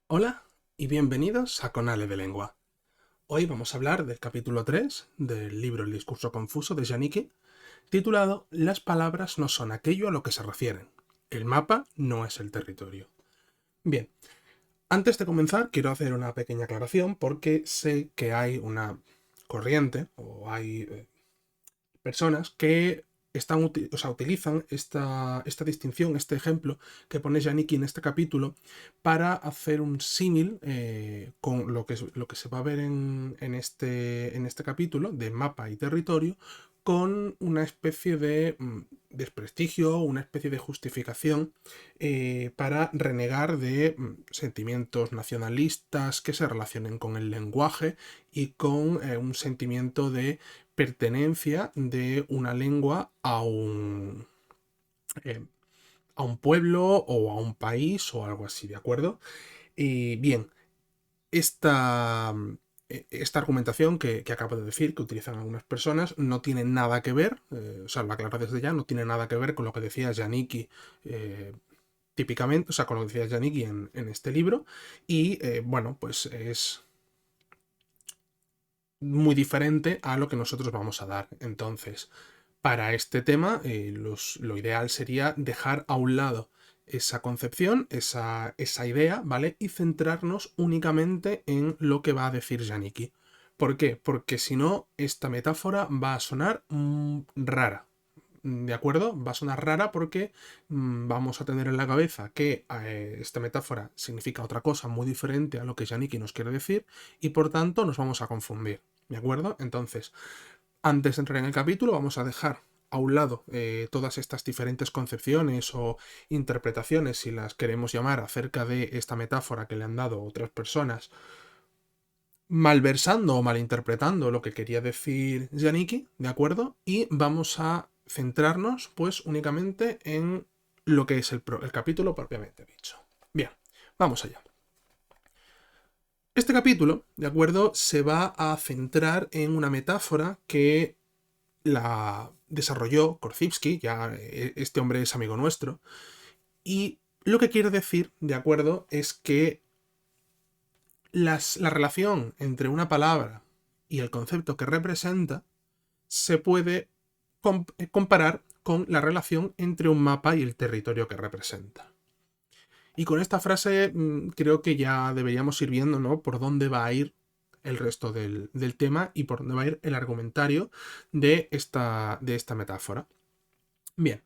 Hola y bienvenidos a Conale de Lengua. Hoy vamos a hablar del capítulo 3 del libro El discurso confuso de Janicki, titulado Las palabras no son aquello a lo que se refieren. El mapa no es el territorio. Bien, antes de comenzar quiero hacer una pequeña aclaración porque sé que hay una corriente o hay personas que utilizan esta distinción, este ejemplo que pone Janicki en este capítulo para hacer un símil con lo que se va a ver en este capítulo de mapa y territorio con una especie de desprestigio, una especie de justificación para renegar de sentimientos nacionalistas que se relacionen con el lenguaje y con un sentimiento de pertenencia de una lengua eh, a un pueblo o a un país o algo así, ¿de acuerdo? Y bien, esta, esta argumentación que acabo de decir, que utilizan algunas personas, no tiene nada que ver, o sea, lo aclaro desde ya, no tiene nada que ver con lo que decía Janicki típicamente, o sea, con lo que decía Janicki en este libro, y bueno, pues es muy diferente a lo que nosotros vamos a dar. Entonces, para este tema, lo ideal sería dejar a un lado esa concepción, esa idea, ¿vale? Y centrarnos únicamente en lo que va a decir Janicki. ¿Por qué? Porque si no, esta metáfora va a sonar rara. ¿De acuerdo? Va a sonar rara porque vamos a tener en la cabeza que esta metáfora significa otra cosa muy diferente a lo que Janicki nos quiere decir y por tanto nos vamos a confundir. ¿De acuerdo? Entonces, antes de entrar en el capítulo, vamos a dejar a un lado todas estas diferentes concepciones o interpretaciones, si las queremos llamar, acerca de esta metáfora que le han dado otras personas, malversando o malinterpretando lo que quería decir Janicki, ¿de acuerdo? Y vamos a centrarnos, pues, únicamente en lo que es el capítulo propiamente dicho. Bien, vamos allá. Este capítulo, ¿de acuerdo? Se va a centrar en una metáfora que la desarrolló Korzybski, ya este hombre es amigo nuestro, y lo que quiere decir, de acuerdo, es que la relación entre una palabra y el concepto que representa se puede comparar con la relación entre un mapa y el territorio que representa. Y con esta frase creo que ya deberíamos ir viendo, ¿no?, por dónde va a ir el resto del tema y por dónde va a ir el argumentario de esta metáfora. Bien,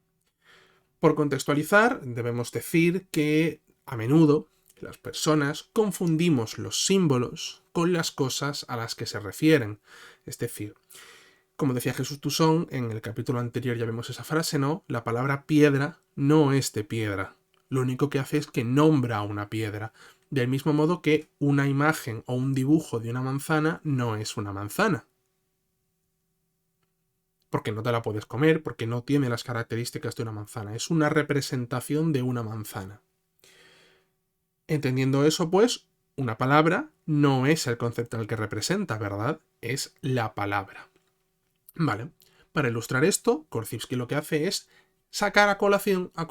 por contextualizar, debemos decir que a menudo las personas confundimos los símbolos con las cosas a las que se refieren. Es decir, como decía Jesús Toussaint, en el capítulo anterior ya vemos esa frase, ¿no? La palabra piedra no es de piedra. Lo único que hace es que nombra a una piedra. Del mismo modo que una imagen o un dibujo de una manzana no es una manzana. Porque no te la puedes comer, porque no tiene las características de una manzana. Es una representación de una manzana. Entendiendo eso, pues, una palabra no es el concepto en el que representa, ¿verdad? Es la palabra. Vale. Para ilustrar esto, Korzybski lo que hace es sacar a colación, a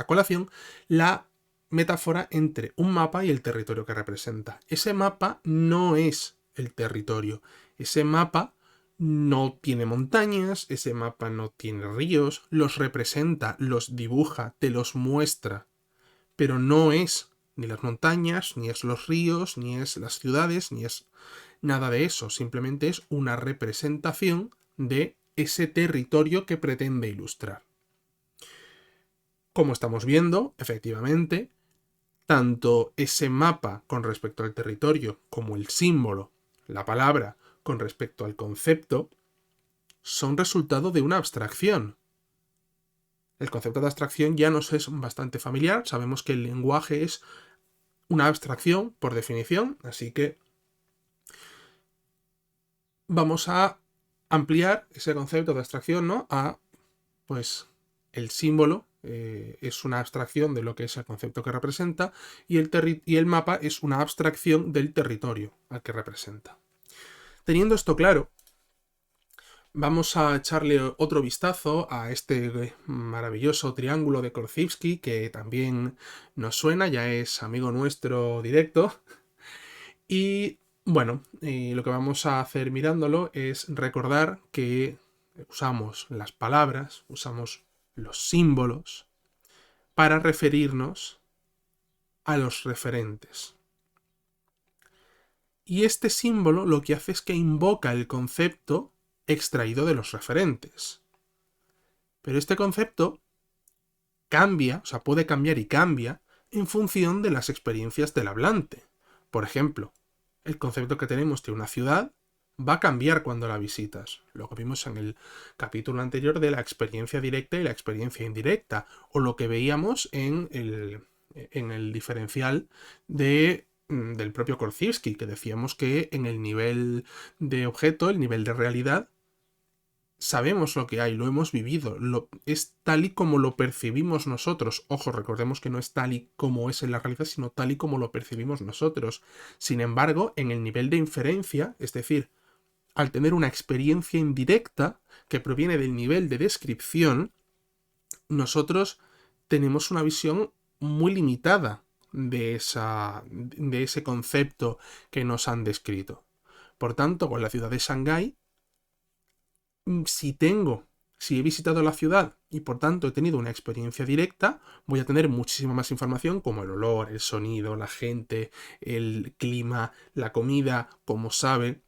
colación la metáfora entre un mapa y el territorio que representa. Ese mapa no es el territorio. Ese mapa no tiene montañas, ese mapa no tiene ríos, los representa, los dibuja, te los muestra, pero no es ni las montañas, ni es los ríos, ni es las ciudades, ni es nada de eso, simplemente es una representación de ese territorio que pretende ilustrar. Como estamos viendo, efectivamente, tanto ese mapa con respecto al territorio como el símbolo, la palabra, con respecto al concepto, son resultado de una abstracción. El concepto de abstracción ya nos es bastante familiar, sabemos que el lenguaje es una abstracción por definición, así que vamos a ampliar ese concepto de abstracción, ¿no?, a, pues, el símbolo es una abstracción de lo que es el concepto que representa y el mapa es una abstracción del territorio al que representa. Teniendo esto claro, Vamos a echarle otro vistazo a este maravilloso triángulo de Korzybski que también nos suena, ya es amigo nuestro directo. Y bueno, lo que vamos a hacer mirándolo es recordar que usamos las palabras, usamos los símbolos para referirnos a los referentes. Y este símbolo lo que hace es que invoca el concepto extraído de los referentes. Pero este concepto cambia, o sea, puede cambiar y cambia en función de las experiencias del hablante. Por ejemplo, el concepto que tenemos de una ciudad va a cambiar cuando la visitas. Lo que vimos en el capítulo anterior de la experiencia directa y la experiencia indirecta, o lo que veíamos en el diferencial del propio Korzybski, que decíamos que en el nivel de objeto, el nivel de realidad, sabemos lo que hay, lo hemos vivido, es tal y como lo percibimos nosotros. Ojo, recordemos que no es tal y como es en la realidad, sino tal y como lo percibimos nosotros. Sin embargo, en el nivel de inferencia, es decir, al tener una experiencia indirecta que proviene del nivel de descripción, nosotros tenemos una visión muy limitada de ese concepto que nos han descrito. Por tanto, con la ciudad de Shanghái, si he visitado la ciudad y por tanto he tenido una experiencia directa, voy a tener muchísima más información como el olor, el sonido, la gente, el clima, la comida, como sabe,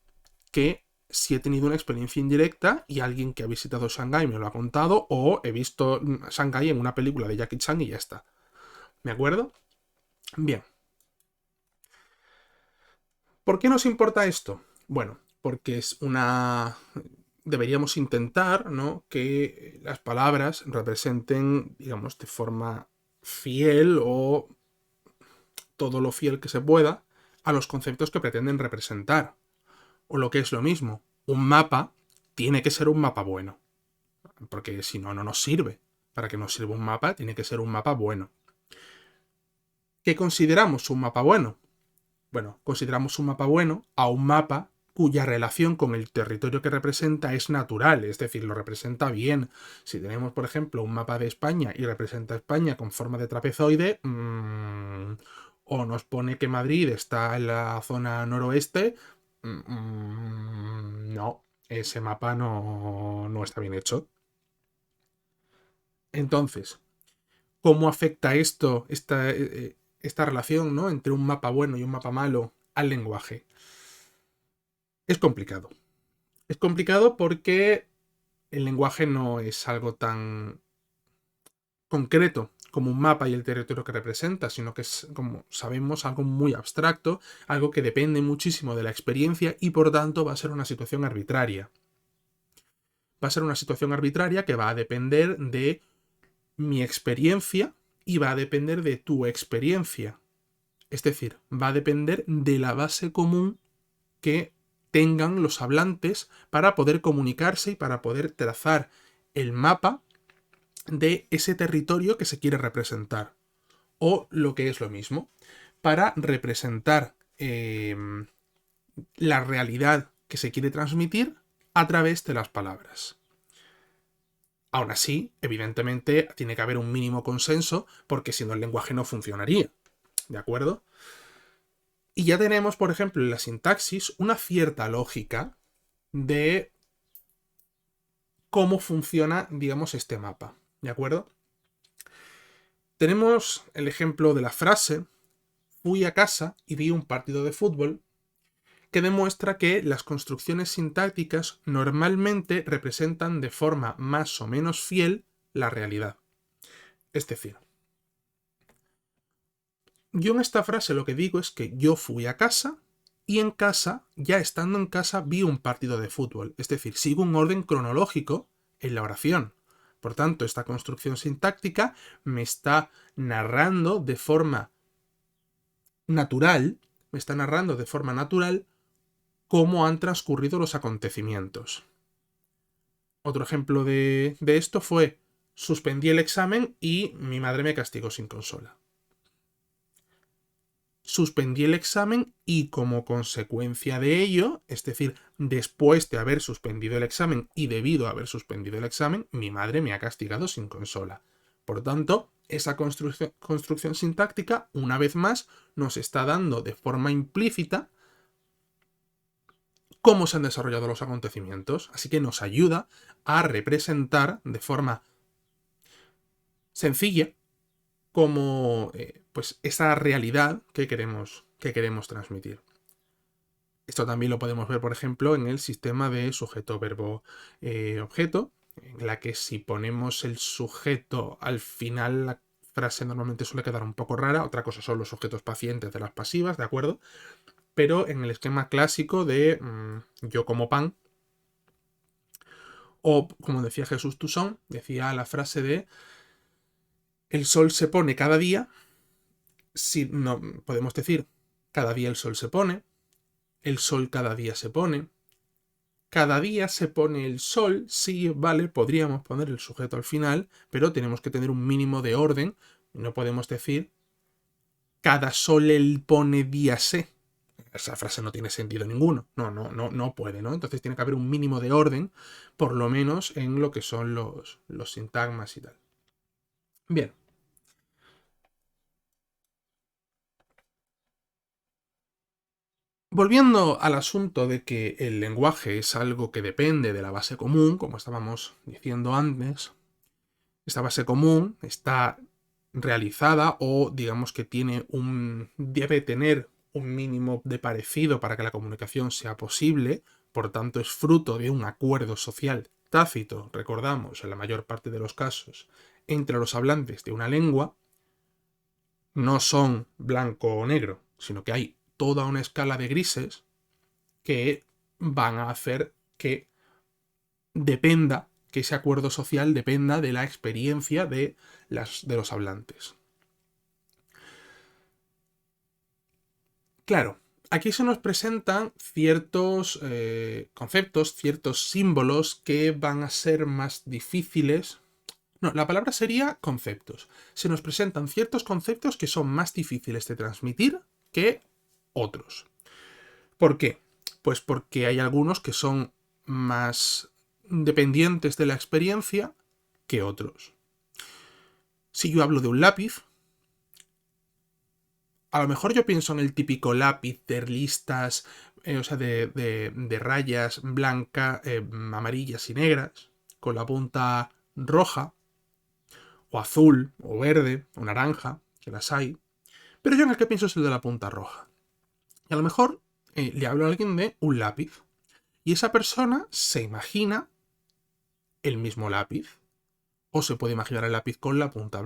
que si he tenido una experiencia indirecta y alguien que ha visitado Shanghái me lo ha contado o he visto Shanghái en una película de Jackie Chan y ya está. ¿De acuerdo? Bien. ¿Por qué nos importa esto? Bueno, porque deberíamos intentar, ¿no?, que las palabras representen, digamos, de forma fiel o todo lo fiel que se pueda a los conceptos que pretenden representar. O lo que es lo mismo, un mapa tiene que ser un mapa bueno, porque si no, no nos sirve. Para que nos sirva un mapa, tiene que ser un mapa bueno. ¿Qué consideramos un mapa bueno? Bueno, consideramos un mapa bueno a un mapa cuya relación con el territorio que representa es natural, es decir, lo representa bien. Si tenemos, por ejemplo, un mapa de España y representa España con forma de trapezoide, o nos pone que Madrid está en la zona noroeste, no, ese mapa no está bien hecho. Entonces, ¿cómo afecta esta relación, ¿no?, entre un mapa bueno y un mapa malo al lenguaje? Es complicado. Es complicado porque el lenguaje no es algo tan concreto como un mapa y el territorio que representa, sino que es, como sabemos, algo muy abstracto, algo que depende muchísimo de la experiencia y por tanto va a ser una situación arbitraria. Va a ser una situación arbitraria que va a depender de mi experiencia y va a depender de tu experiencia. Es decir, va a depender de la base común que tengan los hablantes para poder comunicarse y para poder trazar el mapa de ese territorio que se quiere representar. O lo que es lo mismo, para representar la realidad que se quiere transmitir a través de las palabras. Aún así, evidentemente, tiene que haber un mínimo consenso porque si no el lenguaje no funcionaría. ¿De acuerdo? Y ya tenemos, por ejemplo, en la sintaxis una cierta lógica de cómo funciona, digamos, este mapa. ¿De acuerdo? Tenemos el ejemplo de la frase fui a casa y vi un partido de fútbol, que demuestra que las construcciones sintácticas normalmente representan de forma más o menos fiel la realidad. Es decir, yo en esta frase lo que digo es que yo fui a casa y en casa, ya estando en casa, vi un partido de fútbol. Es decir, sigo un orden cronológico en la oración. Por tanto, esta construcción sintáctica me está narrando de forma natural, cómo han transcurrido los acontecimientos. Otro ejemplo de esto fue: suspendí el examen y mi madre me castigó sin consola. suspendí el examen y como consecuencia de ello, es decir, después de haber suspendido el examen y debido a haber suspendido el examen, mi madre me ha castigado sin consola. Por tanto, esa construcción sintáctica, una vez más, nos está dando de forma implícita cómo se han desarrollado los acontecimientos, así que nos ayuda a representar de forma sencilla como pues esa realidad que queremos transmitir. Esto también lo podemos ver, por ejemplo, en el sistema de sujeto-verbo-objeto, en la que si ponemos el sujeto al final, la frase normalmente suele quedar un poco rara. Otra cosa son los sujetos pacientes de las pasivas, ¿de acuerdo? Pero en el esquema clásico de yo como pan, o como decía Jesús Toussaint, decía la frase de el sol se pone cada día. Si no, podemos decir cada día el sol se pone, el sol cada día se pone, cada día se pone el sol, sí, vale, podríamos poner el sujeto al final, pero tenemos que tener un mínimo de orden. No podemos decir cada sol él pone día se. Esa frase no tiene sentido ninguno. No puede, ¿no? Entonces tiene que haber un mínimo de orden, por lo menos en lo que son los sintagmas y tal. Bien. Volviendo al asunto de que el lenguaje es algo que depende de la base común, como estábamos diciendo antes, esta base común está realizada o digamos que debe tener un mínimo de parecido para que la comunicación sea posible, por tanto es fruto de un acuerdo social tácito, recordamos, en la mayor parte de los casos, entre los hablantes de una lengua. No son blanco o negro, sino que hay toda una escala de grises que van a hacer que ese acuerdo social dependa de la experiencia de los hablantes. Claro, aquí se nos presentan ciertos conceptos, ciertos símbolos que van a ser más difíciles. No, la palabra sería conceptos. Se nos presentan ciertos conceptos que son más difíciles de transmitir que otros. ¿Por qué? Pues porque hay algunos que son más dependientes de la experiencia que otros. Si yo hablo de un lápiz, a lo mejor yo pienso en el típico lápiz de listas, o sea, de rayas blancas, amarillas y negras, con la punta roja, o azul, o verde, o naranja, que las hay. Pero yo en el que pienso es el de la punta roja. Y a lo mejor le hablo a alguien de un lápiz. Y esa persona se imagina el mismo lápiz. O se puede imaginar el lápiz con la punta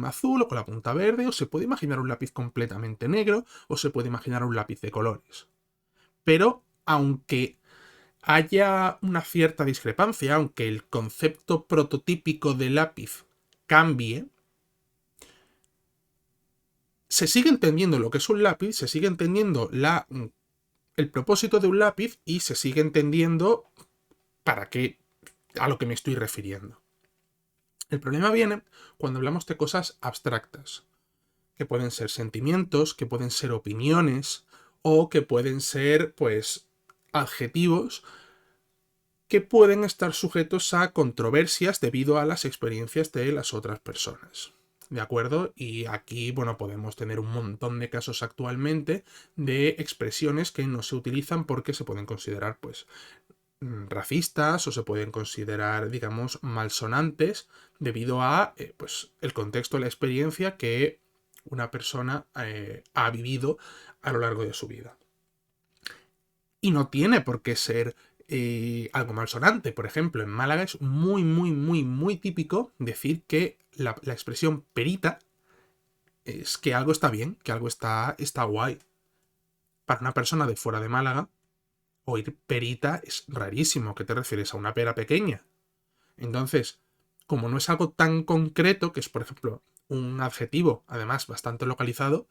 azul o con la punta verde, o se puede imaginar un lápiz completamente negro, o se puede imaginar un lápiz de colores. Pero aunque haya una cierta discrepancia, aunque el concepto prototípico de lápiz cambie, se sigue entendiendo lo que es un lápiz, se sigue entendiendo el propósito de un lápiz y se sigue entendiendo a lo que me estoy refiriendo. El problema viene cuando hablamos de cosas abstractas, que pueden ser sentimientos, que pueden ser opiniones o que pueden ser, pues, adjetivos que pueden estar sujetos a controversias debido a las experiencias de las otras personas. ¿De acuerdo? Y aquí, bueno, podemos tener un montón de casos actualmente de expresiones que no se utilizan porque se pueden considerar, pues, racistas o se pueden considerar, digamos, malsonantes debido a pues, el contexto, la experiencia que una persona ha vivido a lo largo de su vida. Y no tiene por qué ser algo malsonante. Por ejemplo, en Málaga es muy, muy, muy, muy típico decir que la expresión perita es que algo está bien, que algo está guay. Para una persona de fuera de Málaga, oír perita es rarísimo. ¿Qué te refieres? ¿A una pera pequeña? Entonces, como no es algo tan concreto, que es, por ejemplo, un adjetivo, además bastante localizado,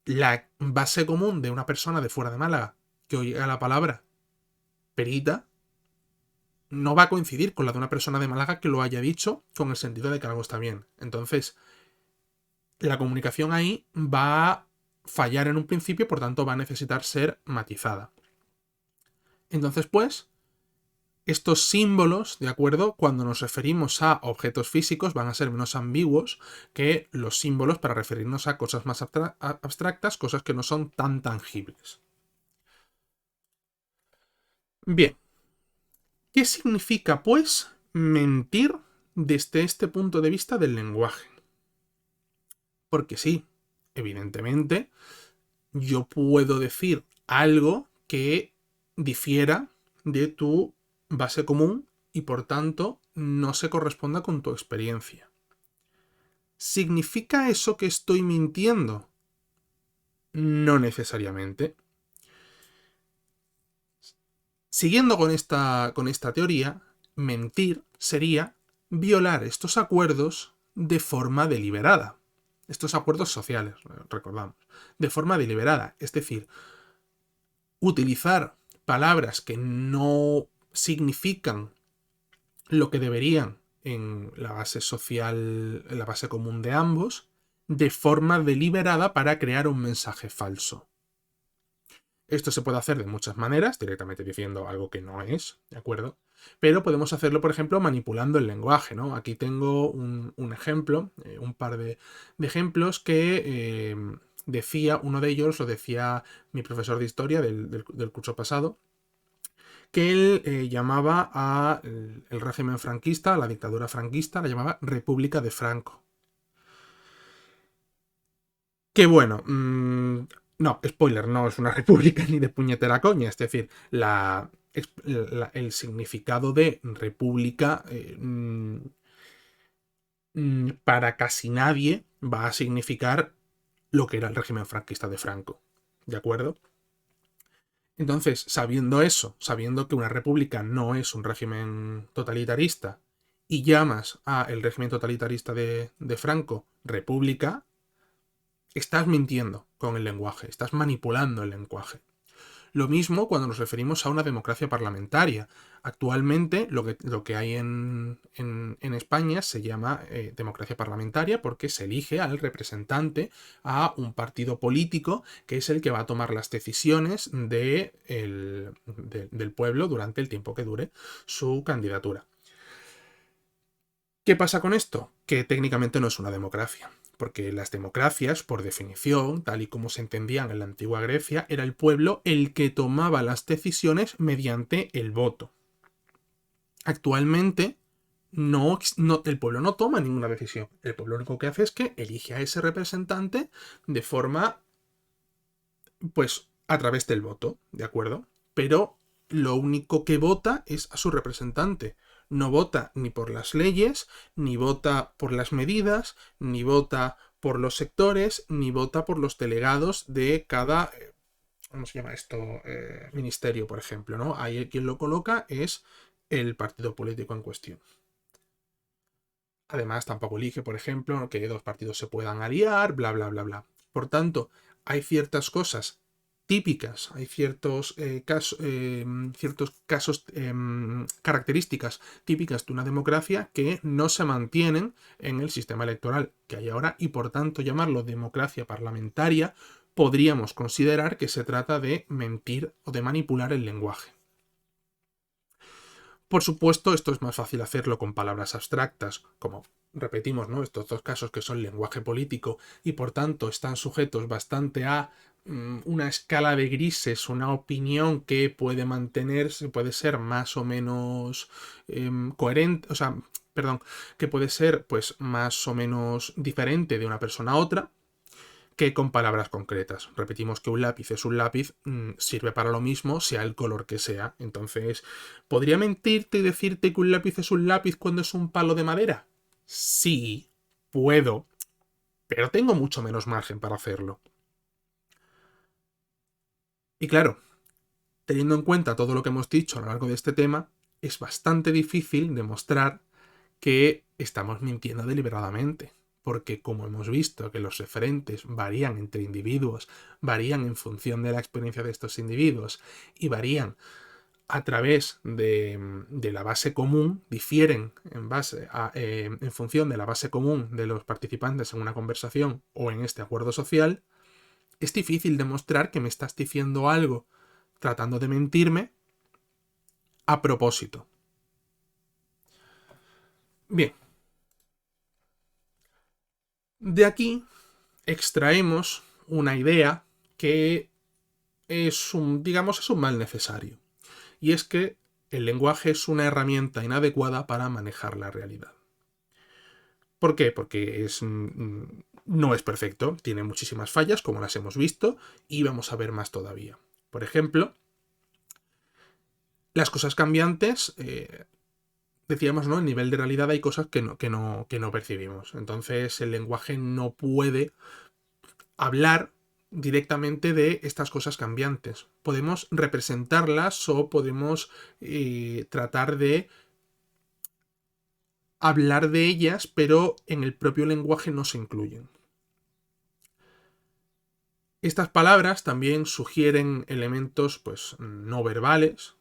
la base común de una persona de fuera de Málaga que oiga la palabra perita no va a coincidir con la de una persona de Málaga que lo haya dicho con el sentido de que algo está bien. Entonces, la comunicación ahí va a fallar en un principio, por tanto va a necesitar ser matizada. Entonces, pues, estos símbolos, ¿de acuerdo? Cuando nos referimos a objetos físicos van a ser menos ambiguos que los símbolos para referirnos a cosas más abstractas, cosas que no son tan tangibles. Bien, ¿qué significa, pues, mentir desde este punto de vista del lenguaje? Porque sí, evidentemente, yo puedo decir algo que difiera de tu base común y por tanto no se corresponda con tu experiencia. ¿Significa eso que estoy mintiendo? No necesariamente. Siguiendo con esta teoría, mentir sería violar estos acuerdos de forma deliberada. Estos acuerdos sociales, recordamos, de forma deliberada. Es decir, utilizar palabras que no significan lo que deberían en la base social, en la base común de ambos, de forma deliberada para crear un mensaje falso. Esto se puede hacer de muchas maneras, directamente diciendo algo que no es, ¿de acuerdo? Pero podemos hacerlo, por ejemplo, manipulando el lenguaje, ¿no? Aquí tengo un ejemplo, un par de ejemplos que decía, uno de ellos lo decía mi profesor de historia del curso pasado, que él llamaba a el régimen franquista, a la dictadura franquista, la llamaba República de Franco. Que bueno, no, spoiler, no es una república ni de puñetera coña, es decir, el significado de república para casi nadie va a significar lo que era el régimen franquista de Franco, ¿de acuerdo? Entonces, sabiendo eso, sabiendo que una república no es un régimen totalitarista y llamas a el régimen totalitarista de Franco república, estás mintiendo con el lenguaje, estás manipulando el lenguaje. Lo mismo cuando nos referimos a una democracia parlamentaria. Actualmente lo que hay en España se llama democracia parlamentaria porque se elige al representante a un partido político que es el que va a tomar las decisiones del pueblo durante el tiempo que dure su candidatura. ¿Qué pasa con esto? Que técnicamente no es una democracia. Porque las democracias, por definición, tal y como se entendían en la antigua Grecia, era el pueblo el que tomaba las decisiones mediante el voto. Actualmente, el pueblo no toma ninguna decisión. El pueblo lo único que hace es que elige a ese representante de forma, pues, a través del voto, ¿de acuerdo? Pero lo único que vota es a su representante. No vota ni por las leyes, ni vota por las medidas, ni vota por los sectores, ni vota por los delegados de cada, ¿cómo se llama esto? Ministerio, por ejemplo, ¿no? Ahí quien lo coloca es el partido político en cuestión. Además, tampoco elige, por ejemplo, que dos partidos se puedan aliar, bla, bla, bla, bla. Por tanto, hay ciertas cosas típicas, hay ciertos casos, características típicas de una democracia que no se mantienen en el sistema electoral que hay ahora y por tanto llamarlo democracia parlamentaria podríamos considerar que se trata de mentir o de manipular el lenguaje. Por supuesto, esto es más fácil hacerlo con palabras abstractas, como repetimos, ¿no? Estos dos casos que son lenguaje político y por tanto están sujetos bastante a una escala de grises, una opinión que puede mantenerse, puede ser más o menos coherente, o sea, perdón, que puede ser pues más o menos diferente de una persona a otra, que con palabras concretas. Repetimos que un lápiz es un lápiz, sirve para lo mismo, sea el color que sea. Entonces, ¿podría mentirte y decirte que un lápiz es un lápiz cuando es un palo de madera? Sí, puedo, pero tengo mucho menos margen para hacerlo. Y claro, teniendo en cuenta todo lo que hemos dicho a lo largo de este tema, es bastante difícil demostrar que estamos mintiendo deliberadamente. Porque como hemos visto que los referentes varían entre individuos, varían en función de la experiencia de estos individuos y varían a través de la base común, difieren en función de la base común de los participantes en una conversación o en este acuerdo social, es difícil demostrar que me estás diciendo algo tratando de mentirme a propósito. Bien. De aquí extraemos una idea que es es un mal necesario. Y es que el lenguaje es una herramienta inadecuada para manejar la realidad. ¿Por qué? Porque no es perfecto, tiene muchísimas fallas, como las hemos visto, y vamos a ver más todavía. Por ejemplo, las cosas cambiantes, decíamos, ¿no? En nivel de realidad hay cosas que no percibimos. Entonces el lenguaje no puede hablar directamente de estas cosas cambiantes. Podemos representarlas o podemos tratar de hablar de ellas, pero en el propio lenguaje no se incluyen. Estas palabras también sugieren elementos pues, no verbales,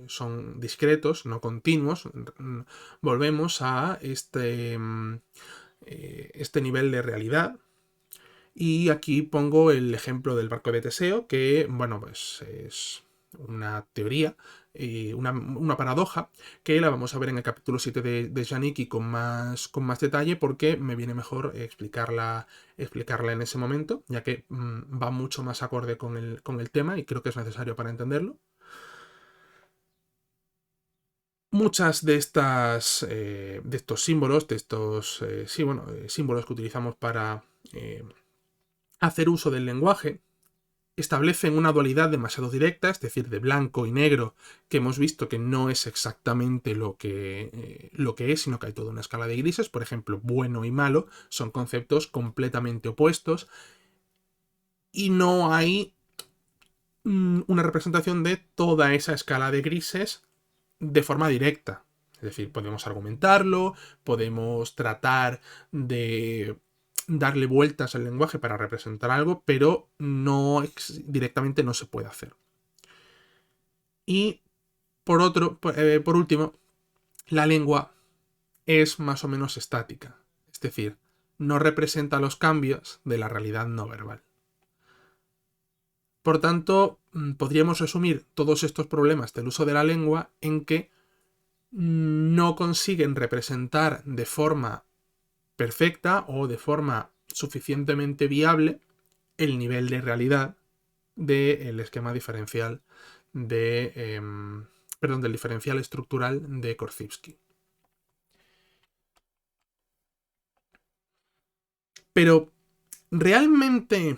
son discretos, no continuos. Volvemos a este nivel de realidad. Y aquí pongo el ejemplo del barco de Teseo, que, bueno, pues es una teoría, una paradoja, que la vamos a ver en el capítulo 7 de Janicki con más detalle, porque me viene mejor explicarla en ese momento, ya que va mucho más acorde con el tema y creo que es necesario para entenderlo. Muchas de estos símbolos, símbolos que utilizamos para hacer uso del lenguaje, establecen una dualidad demasiado directa, es decir, de blanco y negro, que hemos visto que no es exactamente lo que es, sino que hay toda una escala de grises. Por ejemplo, bueno y malo son conceptos completamente opuestos y no hay una representación de toda esa escala de grises de forma directa. Es decir, podemos argumentarlo, podemos tratar de darle vueltas al lenguaje para representar algo, pero directamente no se puede hacer. Y por último, la lengua es más o menos estática, es decir, no representa los cambios de la realidad no verbal. Por tanto, podríamos resumir todos estos problemas del uso de la lengua en que no consiguen representar de forma perfecta o de forma suficientemente viable el nivel de realidad del esquema diferencial del diferencial estructural de Korzybski. Pero, ¿realmente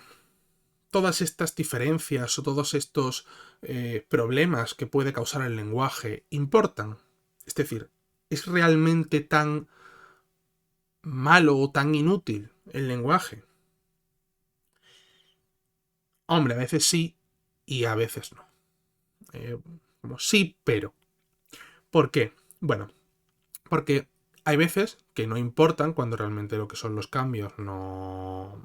todas estas diferencias o todos estos problemas que puede causar el lenguaje importan? Es decir, ¿es realmente tan malo o tan inútil el lenguaje? Hombre, a veces sí y a veces no. Sí, pero. ¿Por qué? Bueno, porque hay veces que no importan cuando realmente lo que son los cambios no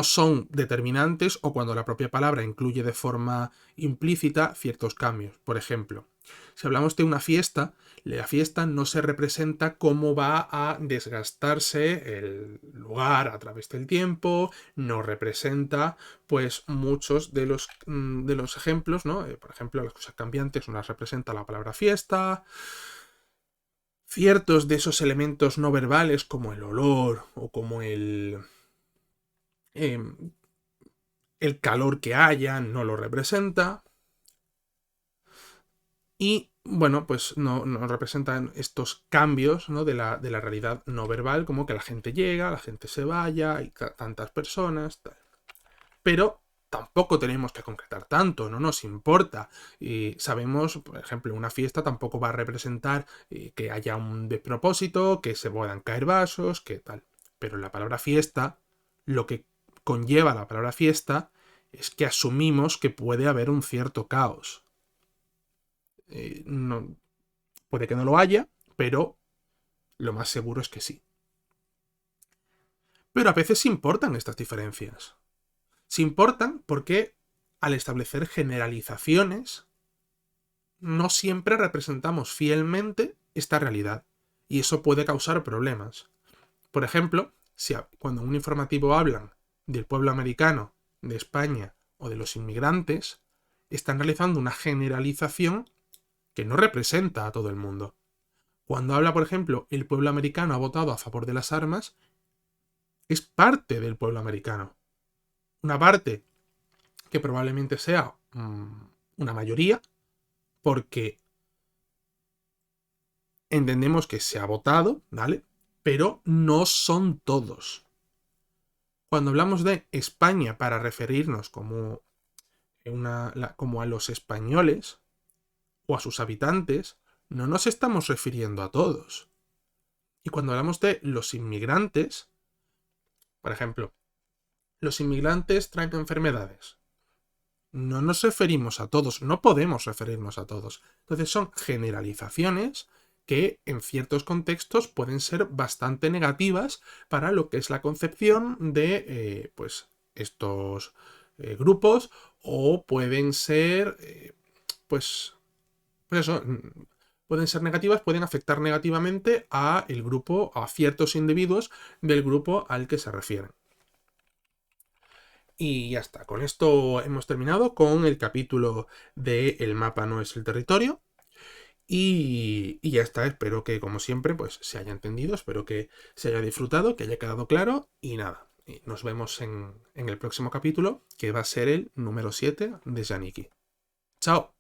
son determinantes o cuando la propia palabra incluye de forma implícita ciertos cambios. Por ejemplo, si hablamos de una fiesta, la fiesta no se representa cómo va a desgastarse el lugar a través del tiempo, no representa pues muchos de los ejemplos, ¿no? Por ejemplo, las cosas cambiantes no las representa la palabra fiesta. Ciertos de esos elementos no verbales como el olor o como el calor que haya no lo representa. Y bueno, pues no representan estos cambios, ¿no? de la realidad no verbal, como que la gente llega, la gente se vaya, hay tantas personas, tal. Pero tampoco tenemos que concretar tanto, no nos importa. Y sabemos, por ejemplo, una fiesta tampoco va a representar que haya un despropósito, que se puedan caer vasos, que tal. Pero la palabra fiesta, lo que conlleva la palabra fiesta es que asumimos que puede haber un cierto caos. Puede que no lo haya, pero lo más seguro es que sí. Pero a veces importan estas diferencias. Se importan porque al establecer generalizaciones, no siempre representamos fielmente esta realidad, y eso puede causar problemas. Por ejemplo, cuando en un informativo hablan del pueblo americano, de España o de los inmigrantes, están realizando una generalización que no representa a todo el mundo. Cuando habla, por ejemplo, el pueblo americano ha votado a favor de las armas, es parte del pueblo americano. Una parte que probablemente sea una mayoría, porque entendemos que se ha votado, ¿vale? Pero no son todos. Cuando hablamos de España para referirnos como a los españoles o a sus habitantes, no nos estamos refiriendo a todos. Y cuando hablamos de los inmigrantes, por ejemplo, los inmigrantes traen enfermedades. No nos referimos a todos, no podemos referirnos a todos. Entonces son generalizaciones que en ciertos contextos pueden ser bastante negativas para lo que es la concepción de estos grupos, o pueden ser pueden ser negativas, pueden afectar negativamente a el grupo, a ciertos individuos del grupo al que se refieren. Y ya está, con esto hemos terminado con el capítulo de El mapa no es el territorio. Y ya está, espero que como siempre pues se haya entendido, espero que se haya disfrutado, que haya quedado claro y nada. Nos vemos en el próximo capítulo, que va a ser el número 7 de Janiki. ¡Chao!